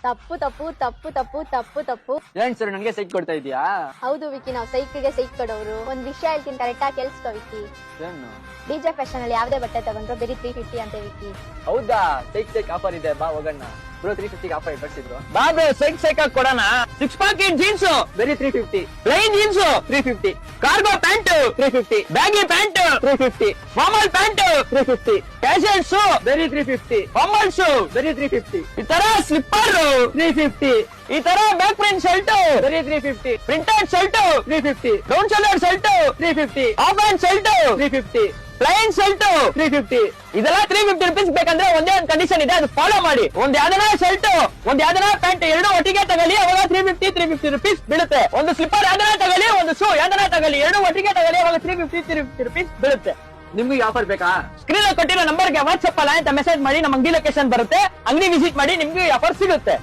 ತಪ್ಪು ತಪ್ಪು ತಪ್ಪು ತಪ್ಪು ತಪ್ಪು ತಪ್ಪು. ಏನ್ ಸರ್ ನಂಗೆ ಸೈಕ್ ಕೊಡ್ತಾ ಇದೀಯಾ? ಹೌದು ವಿಕಿ, ನಾವು ಸೈಕ್ಗೆ ಸೈಕ್ ಕೊಡೋರು. ಒಂದ್ ವಿಷಯ ಹೇಳ್ತೀನಿ, ಕರೆಕ್ಟ್ ಆಗಿ ಕೇಳಿಸ್ಕೋ ವಿಕಿ. ಏನು? ಡಿಜೆ ಫ್ಯಾಷನ್ ಅಲ್ಲಿ ಯಾವ್ದೇ ಬಟ್ಟೆ ತಗೊಂಡ್ರು ಬರೀ 350 ಅಂತೆ ವಿಕಿ. ಹೌದಾ? ಸೈಕ್ ಆಫರ್ ಇದೆ, ಬಾ ಹೋಗೋಣ. ಬ್ರೋ 350 ಆಫರ್ ಬರ್ಸಿದ್ರು. ಬಾ ಬ್ರೋ ಸೈಕ್ ಆಗಿ ಕೊಡೋಣ. 6 ಪಾಕೆಟ್ ಜೀನ್ಸ್ ಬರೀ 350, plain jeans 350, cargo pant 350, baggy pant 350, formal pant 350, casual shoe ಬರೀ 350, ಫಾರ್ಮಲ್ ಶೂ ಬರೀ 350, ಈ ತರ ಸ್ಲಿಪ್ಪರ್ 350, ಈ ತರ ಬ್ಯಾಕ್ ಪ್ರಿಂಟ್ ಶರ್ಟ್ ಬರೀ 350, printed shirt 350, down shoulder shirt 350, half hand shirt 350, plain shirt 350. ಇದೆಲ್ಲ 350 ರುಪೀಸ್ ಬೇಕಂದ್ರೆ ಒಂದೇ ಒಂದು ಕಂಡೀಷನ್ ಇದೆ, ಅದು ಫಾಲೋ ಮಾಡಿ. ಒಂದ್ ಯಾವ್ದನ ಶರ್ಟ್ ಒಂದ್ ಯಾವ್ದನ ಪ್ಯಾಂಟ್ ಎರಡು ಒಟ್ಟಿಗೆ ತಗೊಳ್ಳಿ, ಅವಾಗ 350 ರುಪೀಸ್ ಬೀಳುತ್ತೆ. ಒಂದು ಸ್ಲಿಪ್ಪರ್ ಯಾವ್ದನ ತಗೊಳ್ಳಿ, ಒಂದು ಶೂ ಯಾವ್ದನ ತಗೊಳ್ಳಿ, ಎರಡು ಒಟ್ಟಿಗೆ ತಗೊಳ್ಳಿ, ಅವಾಗ 350 ರುಪೀಸ್ ಬೀಳುತ್ತೆ. ನಿಮ್ಗೆ ಆಫರ್ ಬೇಕಾ? ಸ್ಕ್ರೀನ್ ಅಲ್ಲಿ ಕೊಟ್ಟಿರೋ ನಂಬರ್ಗೆ ವಾಟ್ಸ್ಆಪ್ ಅಲ್ಲ ಅಂತ ಮೆಸೇಜ್ ಮಾಡಿ, ನಮ್ಮ ಅಂಗಡಿ ಲೊಕೇಶನ್ ಬರುತ್ತೆ, ಅಂಗಡಿ ವಿಸಿಟ್ ಮಾಡಿ, ನಿಮ್ಗೆ ಆಫರ್ ಸಿಗುತ್ತೆ.